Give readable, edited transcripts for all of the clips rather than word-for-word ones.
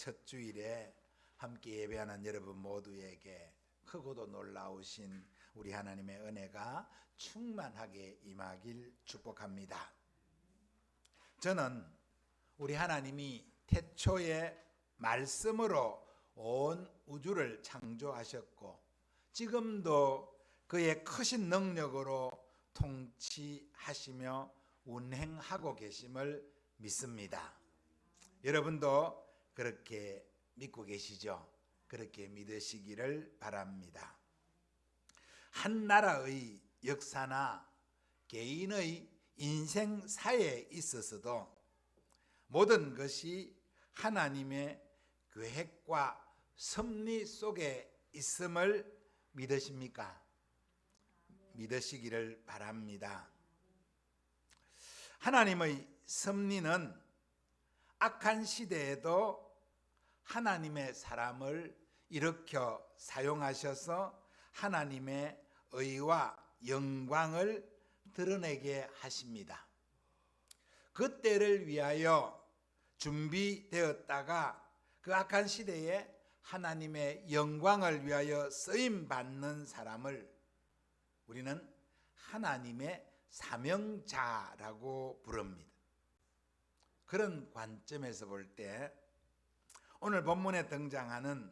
첫 주일에 함께 예배하는 여러분 모두에게 크고도 놀라우신 우리 하나님의 은혜가 충만하게 임하길 축복합니다. 저는 우리 하나님이 태초에 말씀으로 온 우주를 창조하셨고 지금도 그의 크신 능력으로 통치하시며 운행하고 계심을 믿습니다. 여러분도 그렇게 믿고 계시죠? 그렇게 믿으시기를 바랍니다. 한 나라의 역사나 개인의 인생사에 있어서도 모든 것이 하나님의 계획과 섭리 속에 있음을 믿으십니까? 믿으시기를 바랍니다. 하나님의 섭리는 악한 시대에도 하나님의 사람을 일으켜 사용하셔서 하나님의 의와 영광을 드러내게 하십니다. 그 때를 위하여 준비되었다가 그 악한 시대에 하나님의 영광을 위하여 쓰임받는 사람을 우리는 하나님의 사명자라고 부릅니다. 그런 관점에서 볼 때 오늘 본문에 등장하는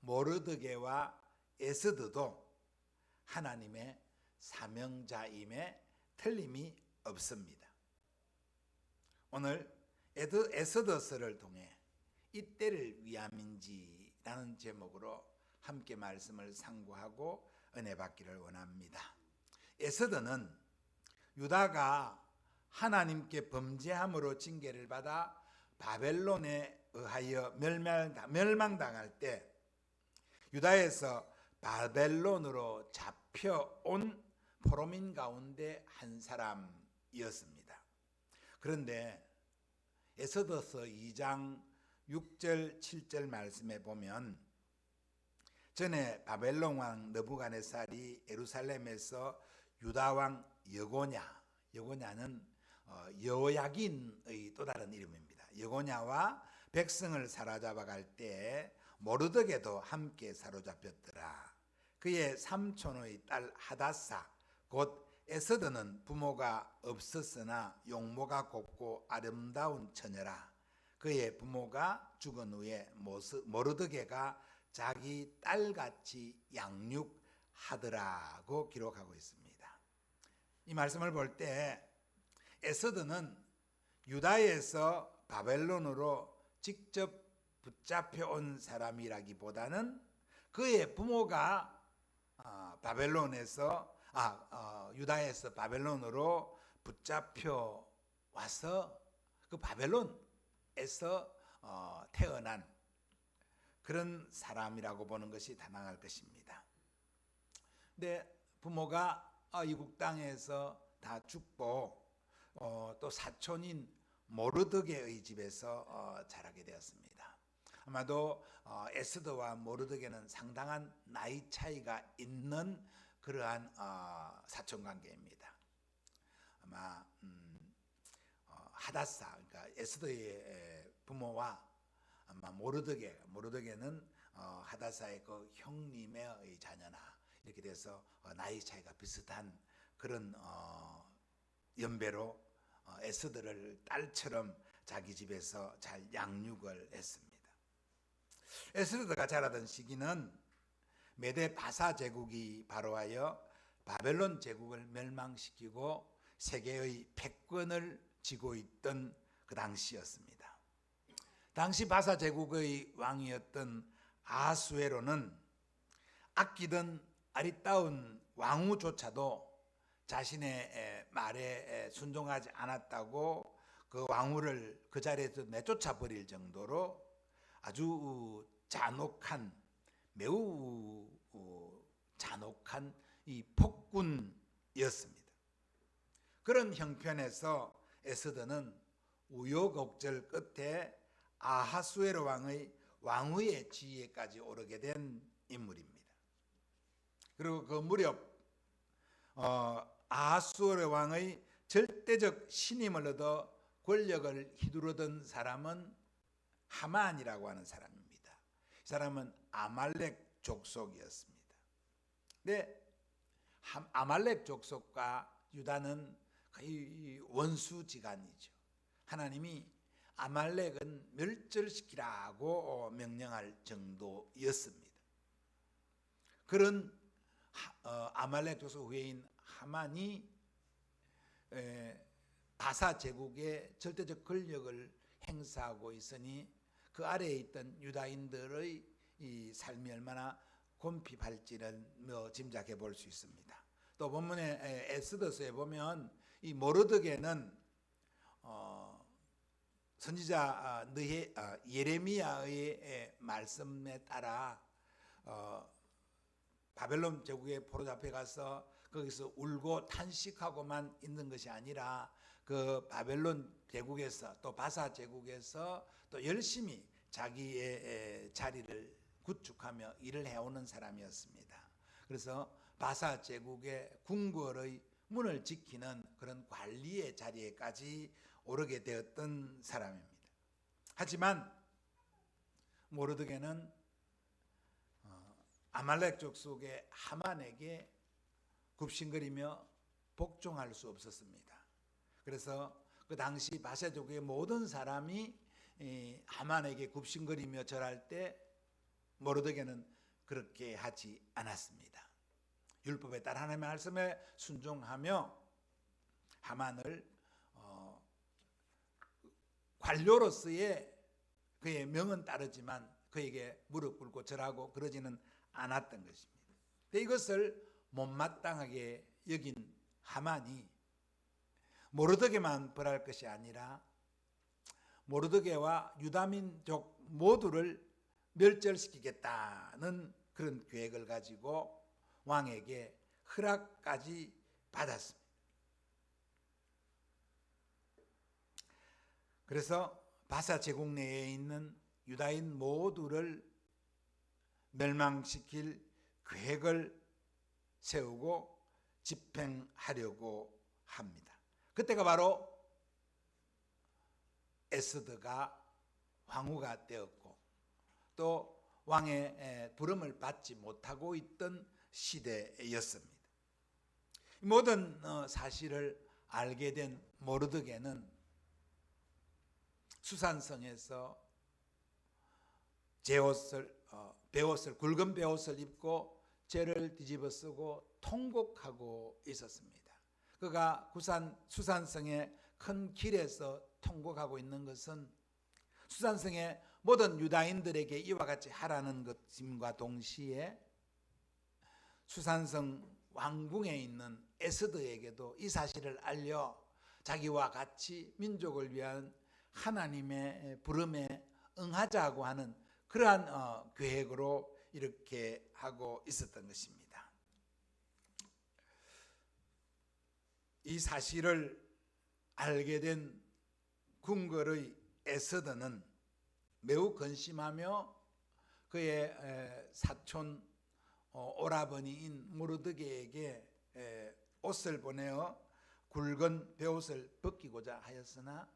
모르드게와 에스더도 하나님의 사명자임에 틀림이 없습니다. 오늘 에스더서를 통해 이때를 위함인지라는 제목으로 함께 말씀을 상고하고 은혜 받기를 원합니다. 에스더는 유다가 하나님께 범죄함으로 징계를 받아 바벨론에 의하여 멸망당할 때 유다에서 바벨론으로 잡혀온 포로민 가운데 한 사람이었습니다. 그런데 에스더서 2장 6절 7절 말씀에 보면 전에 바벨론 왕 느부갓네살이 예루살렘에서 유다 왕 여고냐는 여호야긴의 또 다른 이름입니다. 여고냐와 백성을 사로잡아 갈 때 모르드게도 함께 사로잡혔더라. 그의 삼촌의 딸 하다사 곧 에스더는 부모가 없었으나 용모가 곱고 아름다운 처녀라. 그의 부모가 죽은 후에 모르드게가 자기 딸같이 양육하더라고 기록하고 있습니다. 이 말씀을 볼 때 에스더는 유다에서 바벨론으로 직접 붙잡혀온 사람이라기보다는 그의 부모가 유다에서 바벨론으로 붙잡혀 와서 그 바벨론에서 태어난 그런 사람이라고 보는 것이 타당할 것입니다. 근데 부모가 이국 땅에서 다 죽고 또 사촌인 모르드게의 집에서 자라게 되었습니다. 아마도 에스더와 모르드게는 상당한 나이 차이가 있는 그러한 사촌 관계입니다. 아마 하다사 그러니까 에스더의 부모와 아마 모르드게는 하다사의 그 형님의 자녀나 이렇게 돼서 나이 차이가 비슷한 그런 연배로 에스더를 딸처럼 자기 집에서 잘 양육을 했습니다. 에스더가 자라던 시기는 메데 바사 제국이 바로하여 바벨론 제국을 멸망시키고 세계의 패권을 쥐고 있던 그 당시였습니다. 당시 바사 제국의 왕이었던 아하수에로는 아끼던 아리따운 왕후조차도 자신의 말에 순종하지 않았다고 그 왕후를 그 자리에서 내쫓아 버릴 정도로 아주 매우 잔혹한 이 폭군이었습니다. 그런 형편에서 에스더는 우여곡절 끝에 아하수에로 왕의 왕후의 지위에까지 오르게 된 인물입니다. 그리고 그 무렵 아하수에로 왕의 절대적 신임을 얻어 권력을 휘두르던 사람은 하만이라고 하는 사람입니다. 이 사람은 아말렉 족속이었습니다. 근데 아말렉 족속과 유다는 거의 원수지간이죠. 하나님이 아말렉은 멸절시키라고 명령할 정도였습니다. 그런 아말렉 족속 후예인 하만이 바사 제국의 절대적 권력을 행사하고 있으니 그 아래에 있던 유다인들의 이 삶이 얼마나 곤핍할지는 짐작해 볼 수 있습니다. 또 본문의 에스더서에 보면 이 모르드게는 선지자 예레미야의 말씀에 따라 바벨론 제국에 포로잡혀 가서 거기서 울고 탄식하고만 있는 것이 아니라 그 바벨론 제국에서 또 바사 제국에서 또 열심히 자기의 자리를 구축하며 일을 해오는 사람이었습니다. 그래서 바사 제국의 궁궐의 문을 지키는 그런 관리의 자리에까지 오르게 되었던 사람입니다. 하지만 모르드게는 아말렉 족속의 하만에게 굽신거리며 복종할 수 없었습니다. 그래서 그 당시 바사 제국의 모든 사람이 하만에게 굽신거리며 절할 때 모르드게는 그렇게 하지 않았습니다. 율법에 따라 하나님의 말씀에 순종하며 하만을 관료로서의 그의 명은 따르지만 그에게 무릎 꿇고 절하고 그러지는 않았던 것입니다. 근데 이것을 못마땅하게 여긴 하만이 모르드게만 벌할 것이 아니라 모르드게와 유다민족 모두를 멸절시키겠다는 그런 계획을 가지고 왕에게 허락까지 받았습니다. 그래서 바사 제국 내에 있는 유다인 모두를 멸망시킬 계획을 세우고 집행하려고 합니다. 그때가 바로 에스더가 황후가 되었고 또 왕의 부름을 받지 못하고 있던 시대였습니다. 모든 사실을 알게 된 모르드게는 수산성에서 베옷을 굵은 베옷을 입고 죄를 뒤집어 쓰고 통곡하고 있었습니다. 그가 수산성의 큰 길에서 통곡하고 있는 것은 수산성의 모든 유다인들에게 이와 같이 하라는 것임과 동시에 수산성 왕궁에 있는 에스더에게도 이 사실을 알려 자기와 같이 민족을 위한 하나님의 부름에 응하자고 하는 그러한 계획으로 이렇게 하고 있었던 것입니다. 이 사실을 알게 된 궁궐의 에스더는 매우 근심하며 그의 사촌 오라버니인 모르드게에게 옷을 보내어 굵은 베옷을 벗기고자 하였으나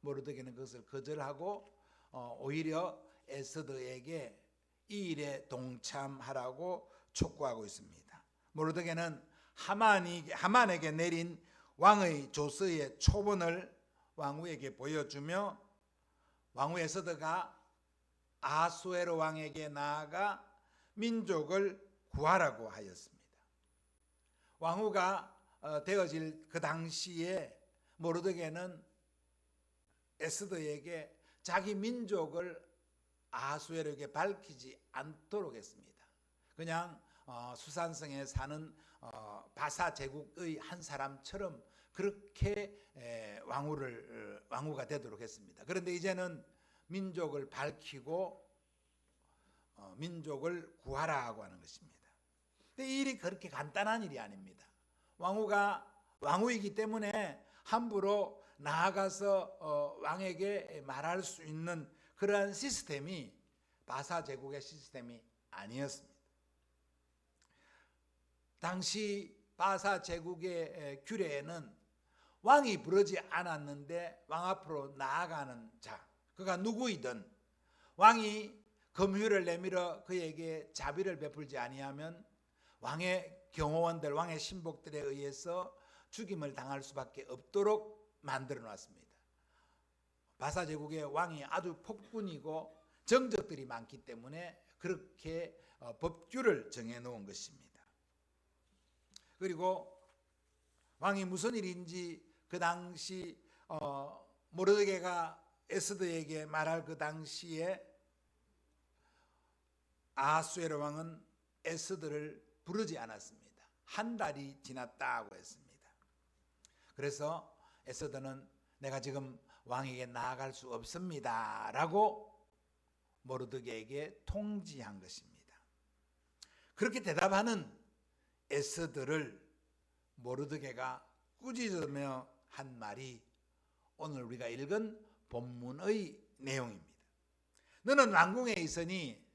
모르드게는 그것을 거절하고 오히려 에스더에게 이 일에 동참하라고 촉구하고 있습니다. 모르드게는 하만에게 내린 왕의 조서의 초본을 왕후에게 보여주며 왕후 에스더가 아하수에로 왕에게 나아가 민족을 구하라고 하였습니다. 왕후가 되어질 그 당시에 모르드게는 에스더에게 자기 민족을 아하수에로에게 밝히지 않도록 했습니다. 그냥 수산성에 사는 바사 제국의 한 사람처럼 그렇게 왕후가 되도록 했습니다. 그런데 이제는 민족을 밝히고 민족을 구하라고 하는 것입니다. 근데 이 일이 그렇게 간단한 일이 아닙니다. 왕후가 왕후이기 때문에 함부로 나아가서 왕에게 말할 수 있는 그러한 시스템이 바사 제국의 시스템이 아니었습니다. 당시 바사 제국의 규례에는 왕이 부르지 않았는데 왕 앞으로 나아가는 자, 그가 누구이든 왕이 검유를 내밀어 그에게 자비를 베풀지 아니하면 왕의 경호원들, 왕의 신복들에 의해서 죽임을 당할 수밖에 없도록 만들어 놨습니다. 바사 제국의 왕이 아주 폭군이고 정적들이 많기 때문에 그렇게 법규를 정해 놓은 것입니다. 그리고 왕이 무슨 일인지 그 당시 모르드게가 에스더에게 말할 그 당시에 아하수에로 왕은 에스더를 부르지 않았습니다. 한 달이 지났다고 했습니다. 그래서 에스더는 내가 지금 왕에게 나아갈 수 없습니다 라고 모르드게에게 통지한 것입니다. 그렇게 대답하는 에스더를 모르드게가 꾸짖으며 한 말이 오늘 우리가 읽은 본문의 내용입니다. 너는 왕궁에 있으니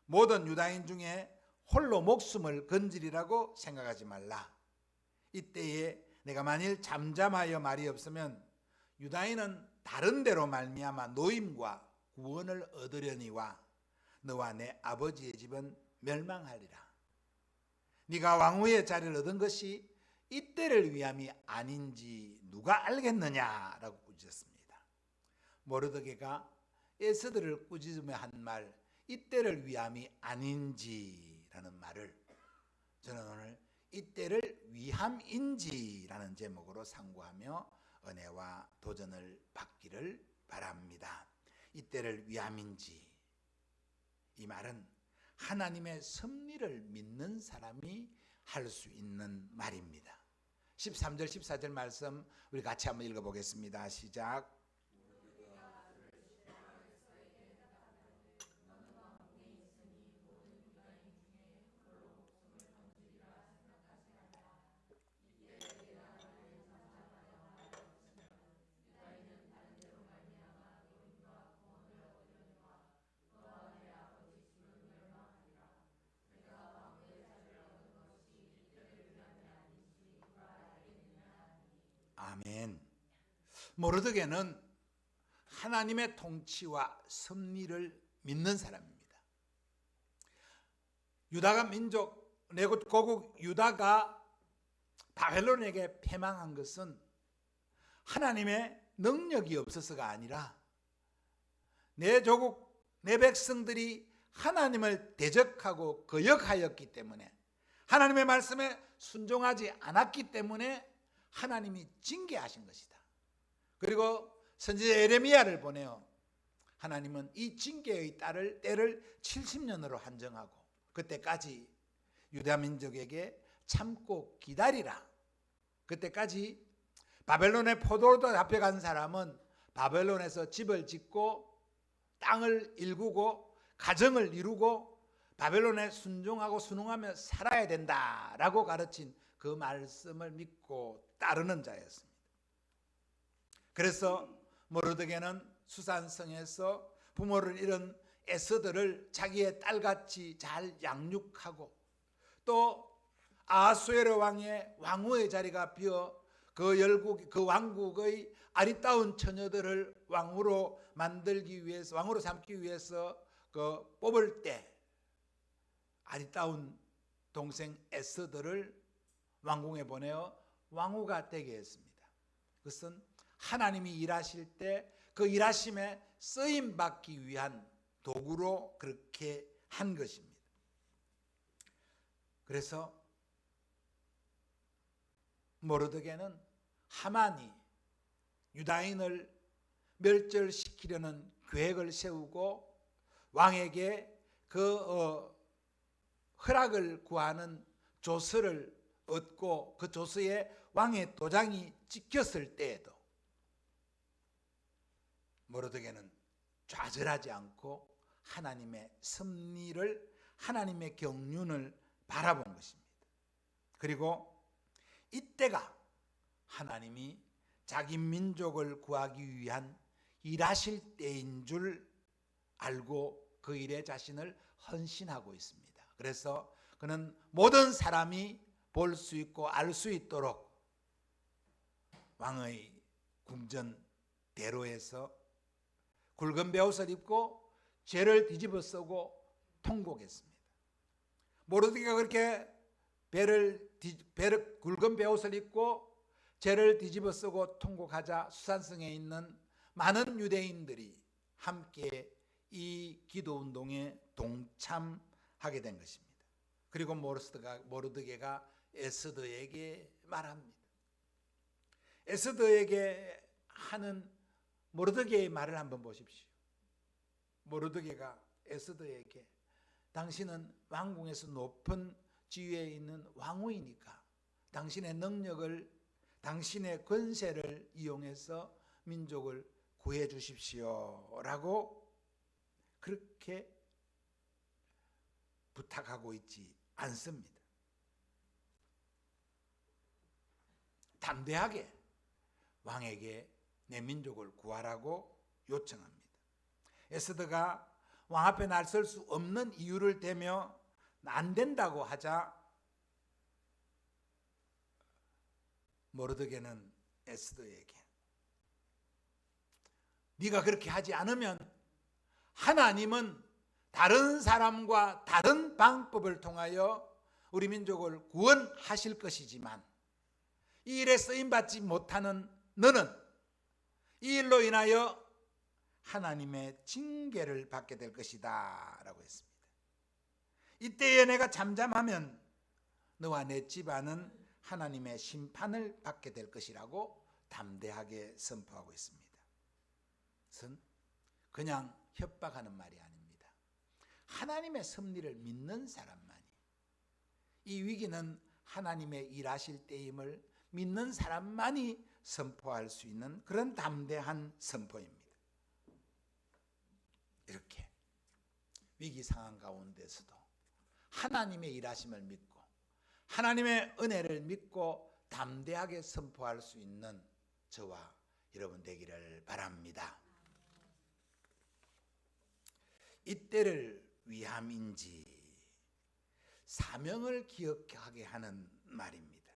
모든 유다인 중에 홀로 목숨을 건지리라고 생각하지 말라. 이때에 내가 만일 잠잠하여 말이 없으면 유다인은 다른 데로 말미암아 노임과 구원을 얻으려니와 너와 내 아버지의 집은 멸망하리라. 네가 왕후의 자리를 얻은 것이 이때를 위함이 아닌지 누가 알겠느냐라고 꾸짖었습니다. 모르드게가 에스더를 꾸짖으며 한 말, 이때를 위함이 아닌지라는 말을 저는 오늘 이때를 위함인지라는 제목으로 상고하며 은혜와 도전을 받기를 바랍니다. 이때를 위함인지, 이 말은 하나님의 섭리를 믿는 사람이 할 수 있는 말입니다. 13절 14절 말씀 우리 같이 한번 읽어보겠습니다. 시작. 아멘. 모르드게는 하나님의 통치와 섭리를 믿는 사람입니다. 유다가 민족, 내국 유다가 바벨론에게 패망한 것은 하나님의 능력이 없어서가 아니라 내 조국, 내 백성들이 하나님을 대적하고 거역하였기 때문에, 하나님의 말씀에 순종하지 않았기 때문에 하나님이 징계하신 것이다. 그리고 선지자 예레미야를 보내어 하나님은 이 징계의 때를 70년으로 한정하고 그때까지 유다 민족에게 참고 기다리라. 그때까지 바벨론의 포도로 잡혀간 사람은 바벨론에서 집을 짓고 땅을 일구고 가정을 이루고 바벨론에 순종하고 순응하며 살아야 된다라고 가르친 그 말씀을 믿고 따르는 자였습니다. 그래서 모르드게는 수산성에서 부모를 잃은 에스더를 자기의 딸같이 잘 양육하고, 또 아하수에로 왕의 왕후의 자리가 비어 그 왕국의 아리따운 처녀들을 왕후로 만들기 위해서, 왕후로 삼기 위해서 뽑을 때 아리따운 동생 에스더를 왕궁에 보내어 왕후가 되게 했습니다. 그것은 하나님이 일하실 때 그 일하심에 쓰임 받기 위한 도구로 그렇게 한 것입니다. 그래서 모르드게는 하만이 유다인을 멸절시키려는 계획을 세우고 왕에게 그 허락을 구하는 조서를 얻고 그 조서에 왕의 도장이 찍혔을 때에도 모르드게는 좌절하지 않고 하나님의 섭리를, 하나님의 경륜을 바라본 것입니다. 그리고 이때가 하나님이 자기 민족을 구하기 위한 일하실 때인 줄 알고 그 일에 자신을 헌신하고 있습니다. 그래서 그는 모든 사람이 볼 수 있고 알 수 있도록 왕의 궁전 대로에서 굵은 베옷을 입고 죄를 뒤집어 쓰고 통곡했습니다. 모르드게가 그렇게 굵은 베옷을 입고 죄를 뒤집어 쓰고 통곡하자 수산성에 있는 많은 유대인들이 함께 이 기도 운동에 동참하게 된 것입니다. 그리고 모르드게가 에스더에게 말합니다. 에스더에게 하는 모르드게의 말을 한번 보십시오. 모르드게가 에스더에게 당신은 왕궁에서 높은 지위에 있는 왕후이니까 당신의 능력을, 당신의 권세를 이용해서 민족을 구해 주십시오 라고 그렇게 부탁하고 있지 않습니다. 담대하게 왕에게 내 민족을 구하라고 요청합니다. 에스더가 왕 앞에 나설 수 없는 이유를 대며 안 된다고 하자 모르드게는 에스더에게 네가 그렇게 하지 않으면 하나님은 다른 사람과 다른 방법을 통하여 우리 민족을 구원하실 것이지만 이 일에 쓰임받지 못하는 너는 이 일로 인하여 하나님의 징계를 받게 될 것이다 라고 했습니다. 이때에 내가 잠잠하면 너와 내 집안은 하나님의 심판을 받게 될 것이라고 담대하게 선포하고 있습니다. 그것은 그냥 협박하는 말이 아닙니다. 하나님의 섭리를 믿는 사람만이, 이 위기는 하나님의 일하실 때임을 믿는 사람만이 선포할 수 있는 그런 담대한 선포입니다. 이렇게 위기 상황 가운데서도 하나님의 일하심을 믿고 하나님의 은혜를 믿고 담대하게 선포할 수 있는 저와 여러분 되기를 바랍니다. 이때를 위함인지 사명을 기억하게 하는 말입니다.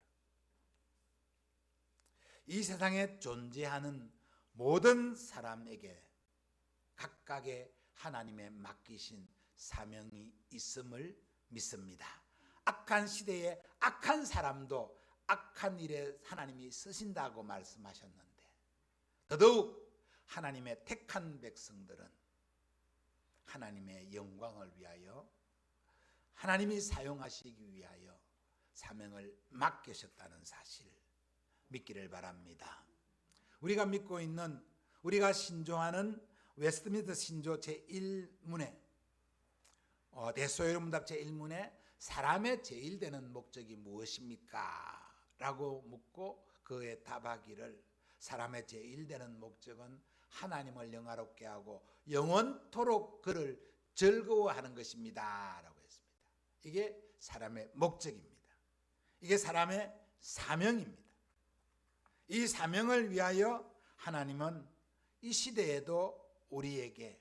이 세상에 존재하는 모든 사람에게 각각의 하나님의 맡기신 사명이 있음을 믿습니다. 악한 시대에 악한 사람도 악한 일에 하나님이 쓰신다고 말씀하셨는데 더더욱 하나님의 택한 백성들은 하나님의 영광을 위하여 하나님이 사용하시기 위하여 사명을 맡기셨다는 사실 믿기를 바랍니다. 우리가 믿고 있는, 우리가 신조하는 웨스트민스터 신조 제1문에 대소요문답 제1문에 사람의 제일 되는 목적이 무엇입니까? 라고 묻고 그에 답하기를 사람의 제일 되는 목적은 하나님을 영화롭게 하고 영원토록 그를 즐거워하는 것입니다 라고 했습니다. 이게 사람의 목적입니다. 이게 사람의 사명입니다. 이 사명을 위하여 하나님은 이 시대에도 우리에게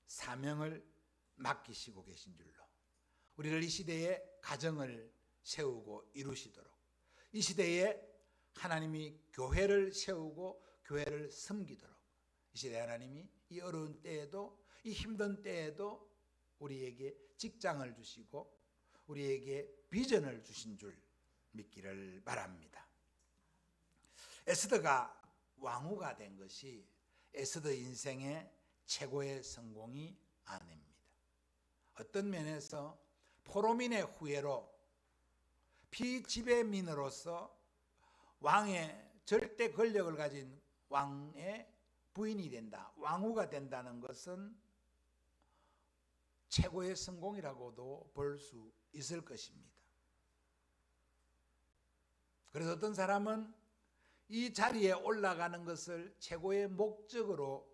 사명을 맡기시고 계신 줄로 우리를 이 시대에 가정을 세우고 이루시도록, 이 시대에 하나님이 교회를 세우고 교회를 섬기도록, 이 시대에 하나님이 이 어려운 때에도 이 힘든 때에도 우리에게 직장을 주시고 우리에게 비전을 주신 줄 믿기를 바랍니다. 에스더가 왕후가 된 것이 에스더 인생의 최고의 성공이 아닙니다. 어떤 면에서 포로민의 후예로 피지배민으로서 왕의 절대 권력을 가진 왕의 부인이 된다, 왕후가 된다는 것은 최고의 성공이라고도 볼 수 있을 것입니다. 그래서 어떤 사람은 이 자리에 올라가는 것을 최고의 목적으로,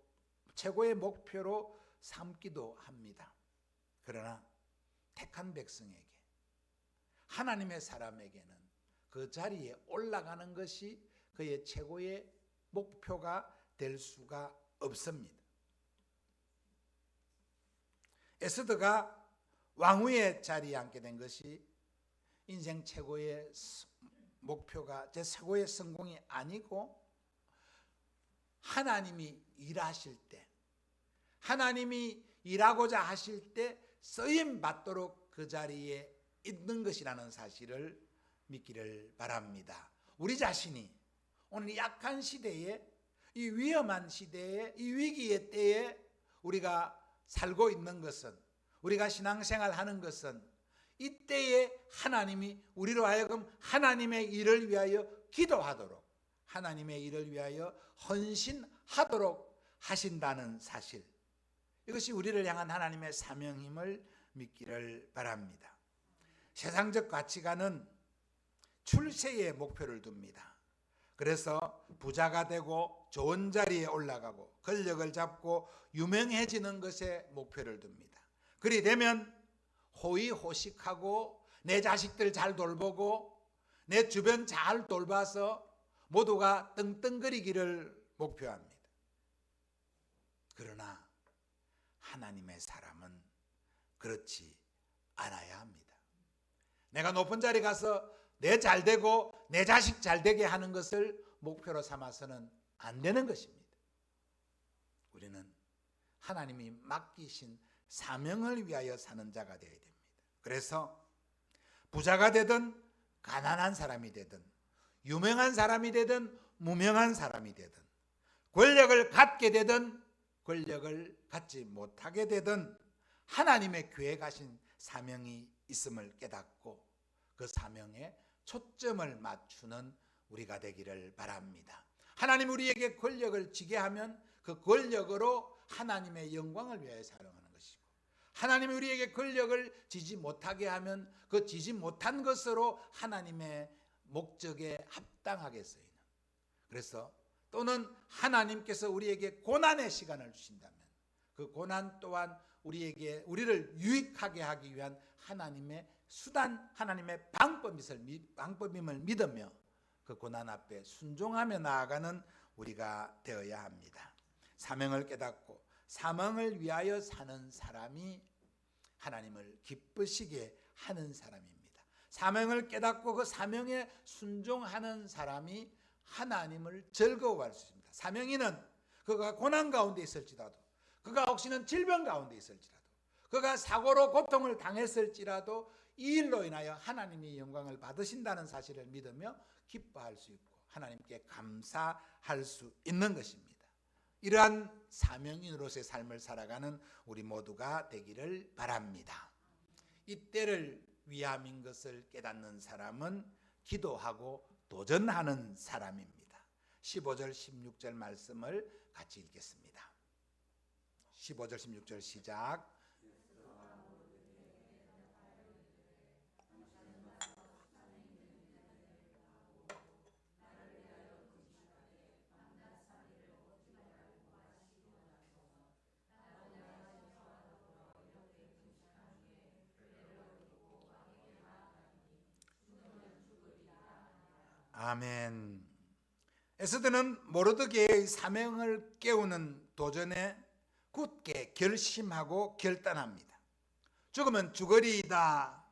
최고의 목표로 삼기도 합니다. 그러나 택한 백성에게, 하나님의 사람에게는 그 자리에 올라가는 것이 그의 최고의 목표가 될 수가 없습니다. 에스더가 왕후의 자리에 앉게 된 것이 인생 최고의 목표가, 제 최고의 성공이 아니고 하나님이 일하실 때, 하나님이 일하고자 하실 때 쓰임 받도록 그 자리에 있는 것이라는 사실을 믿기를 바랍니다. 우리 자신이 오늘 이 약한 시대에, 이 위험한 시대에, 이 위기의 때에 우리가 살고 있는 것은, 우리가 신앙생활하는 것은 이때에 하나님이 우리로 하여금 하나님의 일을 위하여 기도하도록, 하나님의 일을 위하여 헌신하도록 하신다는 사실, 이것이 우리를 향한 하나님의 사명임을 믿기를 바랍니다. 세상적 가치관은 출세의 목표를 둡니다. 그래서 부자가 되고 좋은 자리에 올라가고 권력을 잡고 유명해지는 것에 목표를 둡니다. 그리 되면 호의호식하고 내 자식들 잘 돌보고 내 주변 잘 돌봐서 모두가 떵떵거리기를 목표합니다. 그러나 하나님의 사람은 그렇지 않아야 합니다. 내가 높은 자리 가서 내 잘 되고 내 자식 잘 되게 하는 것을 목표로 삼아서는 안 되는 것입니다. 우리는 하나님이 맡기신 사명을 위하여 사는 자가 되어야 됩니다. 그래서 부자가 되든 가난한 사람이 되든 유명한 사람이 되든 무명한 사람이 되든 권력을 갖게 되든 권력을 갖지 못하게 되든 하나님의 계획하신 사명이 있음을 깨닫고 그 사명에 초점을 맞추는 우리가 되기를 바랍니다. 하나님 우리에게 권력을 지게 하면 그 권력으로 하나님의 영광을 위하여 사용하는 것이고, 하나님이 우리에게 권력을 지지 못하게 하면 그 지지 못한 것으로 하나님의 목적에 합당하게 쓰이는, 그래서 또는 하나님께서 우리에게 고난의 시간을 주신다면 그 고난 또한 우리를 유익하게 하기 위한 하나님의 수단, 하나님의 방법임을 믿으며 그 고난 앞에 순종하며 나아가는 우리가 되어야 합니다. 사명을 깨닫고 사명을 위하여 사는 사람이 하나님을 기쁘시게 하는 사람입니다. 사명을 깨닫고 그 사명에 순종하는 사람이 하나님을 즐거워할 수 있습니다. 사명인은 그가 고난 가운데 있을지라도, 그가 혹시는 질병 가운데 있을지라도, 그가 사고로 고통을 당했을지라도 이 일로 인하여 하나님이 영광을 받으신다는 사실을 믿으며 기뻐할 수 있고 하나님께 감사할 수 있는 것입니다. 이러한 사명인으로서의 삶을 살아가는 우리 모두가 되기를 바랍니다. 이때를 위함인 것을 깨닫는 사람은 기도하고 도전하는 사람입니다. 15절 16절 말씀을 같이 읽겠습니다. 15절 16절 시작. 아멘. 에스더는 모르드게의 사명을 깨우는 도전에 굳게 결심하고 결단합니다. 죽으면 죽으리이다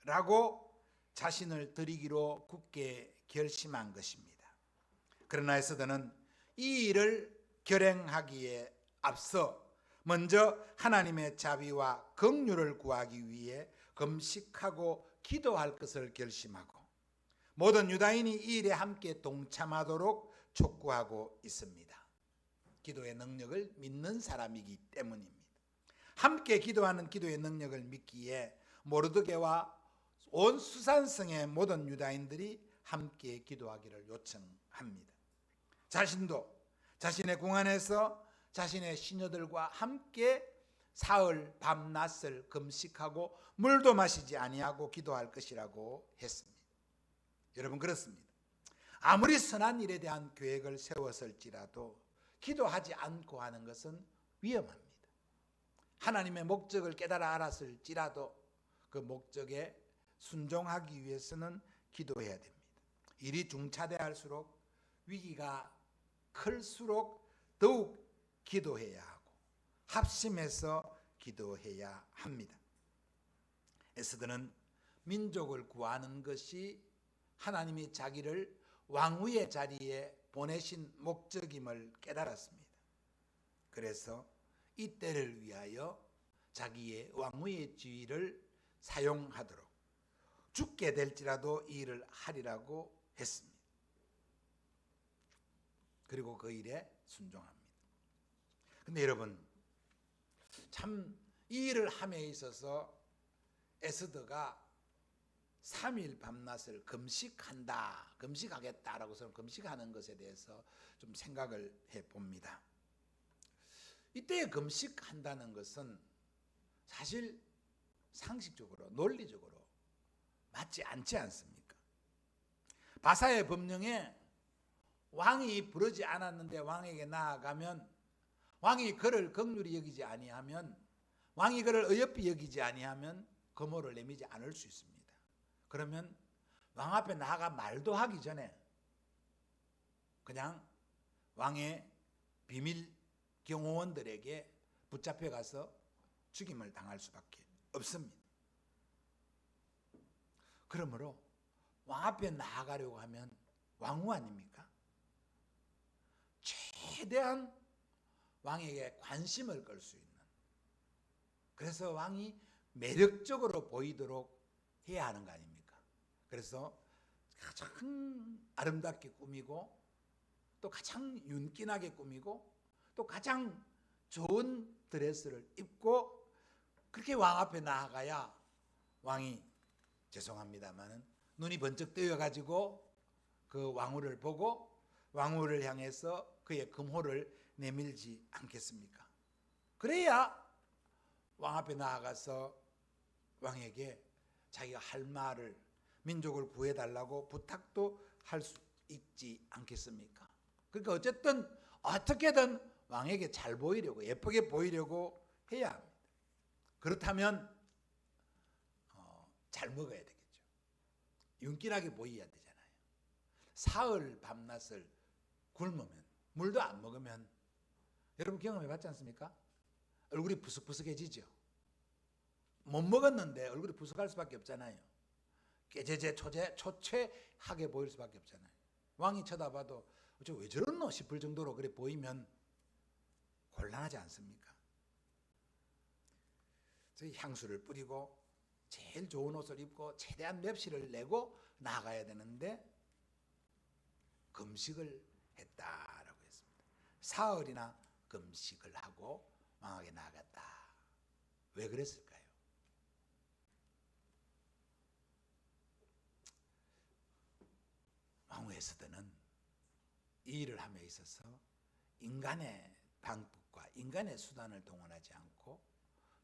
라고 자신을 드리기로 굳게 결심한 것입니다. 그러나 에스더는 이 일을 결행하기에 앞서 먼저 하나님의 자비와 긍휼을 구하기 위해 금식하고 기도할 것을 결심하고 모든 유다인이 이 일에 함께 동참하도록 촉구하고 있습니다. 기도의 능력을 믿는 사람이기 때문입니다. 함께 기도하는 기도의 능력을 믿기에 모르드게와 온 수산성의 모든 유다인들이 함께 기도하기를 요청합니다. 자신도 자신의 궁안에서 자신의 시녀들과 함께 사흘 밤낮을 금식하고 물도 마시지 아니하고 기도할 것이라고 했습니다. 여러분, 그렇습니다. 아무리 선한 일에 대한 계획을 세웠을지라도 기도하지 않고 하는 것은 위험합니다. 하나님의 목적을 깨달아 알았을지라도 그 목적에 순종하기 위해서는 기도해야 됩니다. 일이 중차대할수록, 위기가 클수록 더욱 기도해야 하고 합심해서 기도해야 합니다. 에스더는 민족을 구하는 것이 하나님이 자기를 왕위의 자리에 보내신 목적임을 깨달았습니다. 그래서 이 때를 위하여 자기의 왕위의 지위를 사용하도록 죽게 될지라도 이 일을 하리라고 했습니다. 그리고 그 일에 순종합니다. 근데 여러분, 참 이 일을 함에 있어서 에스더가 3일 밤낮을 금식하겠다라고 해서 금식하는 것에 대해서 좀 생각을 해봅니다. 이때 금식한다는 것은 사실 상식적으로 논리적으로 맞지 않지 않습니까? 바사의 법령에 왕이 부르지 않았는데 왕에게 나아가면 왕이 그를 긍휼히 여기지 아니하면, 왕이 그를 어여삐 여기지 아니하면 거모를 내미지 않을 수 있습니다. 그러면 왕 앞에 나아가 말도 하기 전에 그냥 왕의 비밀 경호원들에게 붙잡혀 가서 죽임을 당할 수밖에 없습니다. 그러므로 왕 앞에 나아가려고 하면 왕후 아닙니까? 최대한 왕에게 관심을 끌 수 있는, 그래서 왕이 매력적으로 보이도록 해야 하는 거 아닙니까? 그래서 가장 아름답게 꾸미고 또 가장 윤기나게 꾸미고 또 가장 좋은 드레스를 입고 그렇게 왕 앞에 나아가야 왕이, 죄송합니다마는 눈이 번쩍 뜨여가지고 그 왕후를 보고 왕후를 향해서 그의 금호를 내밀지 않겠습니까? 그래야 왕 앞에 나아가서 왕에게 자기가 할 말을, 민족을 구해달라고 부탁도 할 수 있지 않겠습니까? 그러니까 어쨌든 어떻게든 왕에게 잘 보이려고, 예쁘게 보이려고 해야 합니다. 그렇다면 잘 먹어야 되겠죠. 윤기나게 보여야 되잖아요. 사흘 밤낮을 굶으면, 물도 안 먹으면, 여러분 경험해 봤지 않습니까? 얼굴이 푸석푸석해지죠. 못 먹었는데 얼굴이 푸석할 수밖에 없잖아요. 깨제제 초췌하게 보일 수밖에 없잖아요. 왕이 쳐다봐도 저 왜 저러노 싶을 정도로 그래 보이면 곤란하지 않습니까? 그래서 향수를 뿌리고 제일 좋은 옷을 입고 최대한 맵시를 내고 나가야 되는데 금식을 했다라고 했습니다. 사흘이나 금식을 하고 왕에게 나아갔다. 왜 그랬을까요? 왕후 에스더는 이 일을 함에 있어서 인간의 방법과 인간의 수단을 동원하지 않고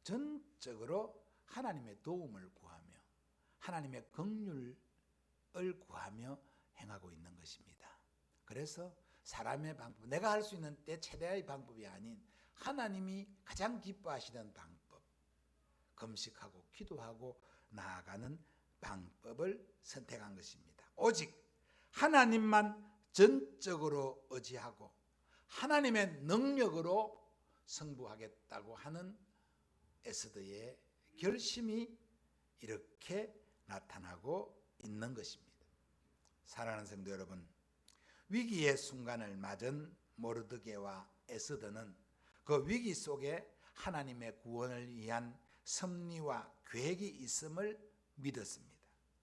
전적으로 하나님의 도움을 구하며 하나님의 긍휼을 구하며 행하고 있는 것입니다. 그래서 사람의 방법, 내가 할 수 있는 때 최대의 방법이 아닌 하나님이 가장 기뻐하시는 방법, 금식하고 기도하고 나아가는 방법을 선택한 것입니다. 오직 하나님만 전적으로 의지하고 하나님의 능력으로 승부하겠다고 하는 에스더의 결심이 이렇게 나타나고 있는 것입니다. 사랑하는 성도 여러분, 위기의 순간을 맞은 모르드게와 에스더는 그 위기 속에 하나님의 구원을 위한 섭리와 계획이 있음을 믿었습니다.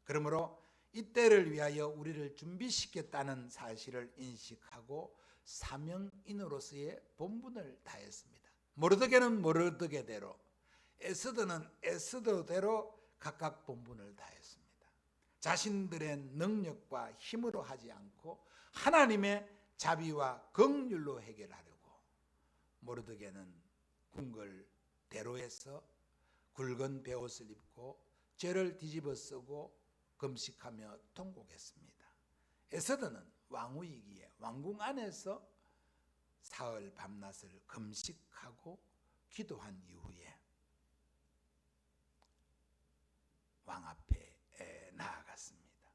그러므로 이때를 위하여 우리를 준비시켰다는 사실을 인식하고 사명인으로서의 본분을 다했습니다. 모르드게는 모르드게대로, 에스더는 에스더대로 각각 본분을 다했습니다. 자신들의 능력과 힘으로 하지 않고 하나님의 자비와 긍휼로 해결하려고 모르드게는 궁궐 대로에서 굵은 베옷을 입고 죄를 뒤집어 쓰고 금식하며 통곡했습니다. 에스더는 왕후이기에 왕궁 안에서 사흘 밤낮을 금식하고 기도한 이후에 왕 앞에 나아갔습니다.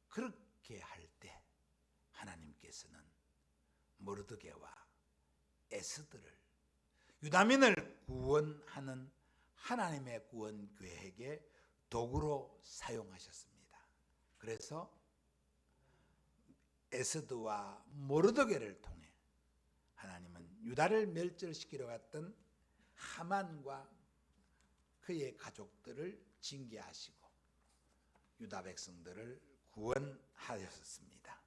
그렇게 할 때 하나님께서는 모르드게와 에스더를 유다민을 구원하는 하나님의 구원 계획의 도구로 사용하셨습니다. 그래서 에스더와 모르드게를 통해 하나님은 유다를 멸절시키러 갔던 하만과 그의 가족들을 징계하시고 유다 백성들을 구원하셨습니다.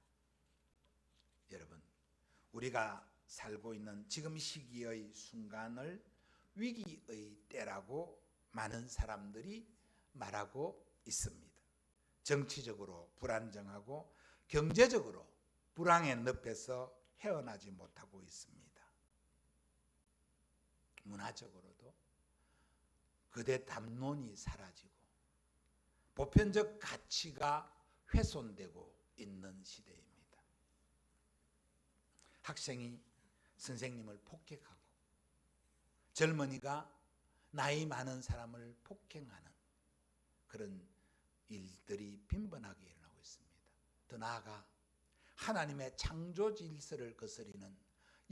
여러분, 우리가 살고 있는 지금 시기의 순간을 위기의 때라고 많은 사람들이 말하고 있습니다. 정치적으로 불안정하고 경제적으로 불황의 늪에서 헤어나지 못하고 있습니다. 문화적으로도 거대 담론이 사라지고 보편적 가치가 훼손되고 있는 시대입니다. 학생이 선생님을 폭행하고 젊은이가 나이 많은 사람을 폭행하는 그런 일들이 빈번하게 일어나고 있습니다. 더 나아가 하나님의 창조 질서를 거스리는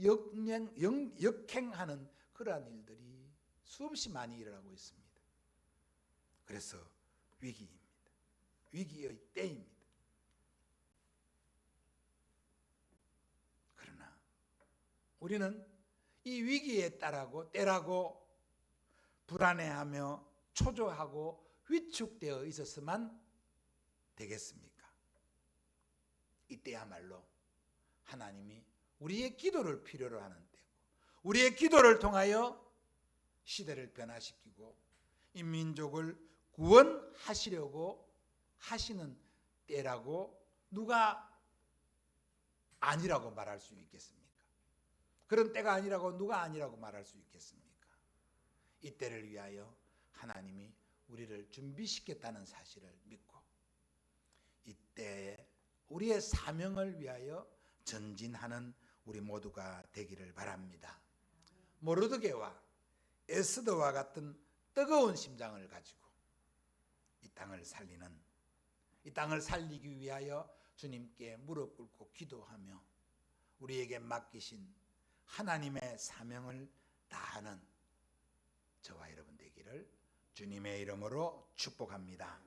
역행하는 그러한 일들이 수없이 많이 일어나고 있습니다. 그래서 위기입니다. 위기의 때입니다. 그러나 우리는 이 위기에 때라고 불안해하며 초조하고 위축되어 있었으면 되겠습니까? 이때야말로 하나님이 우리의 기도를 필요로 하는 때고 우리의 기도를 통하여 시대를 변화시키고 이 민족을 구원하시려고 하시는 때라고 누가 아니라고 말할 수 있겠습니까? 그런 때가 아니라고 누가 아니라고 말할 수 있겠습니까? 이 때를 위하여 하나님이 우리를 준비시켰다는 사실을 믿고 이때에 우리의 사명을 위하여 전진하는 우리 모두가 되기를 바랍니다. 모르드게와 에스더와 같은 뜨거운 심장을 가지고 이 땅을 살리기 위하여 주님께 무릎 꿇고 기도하며 우리에게 맡기신 하나님의 사명을 다하는 저와 여러분 되기를 주님의 이름으로 축복합니다.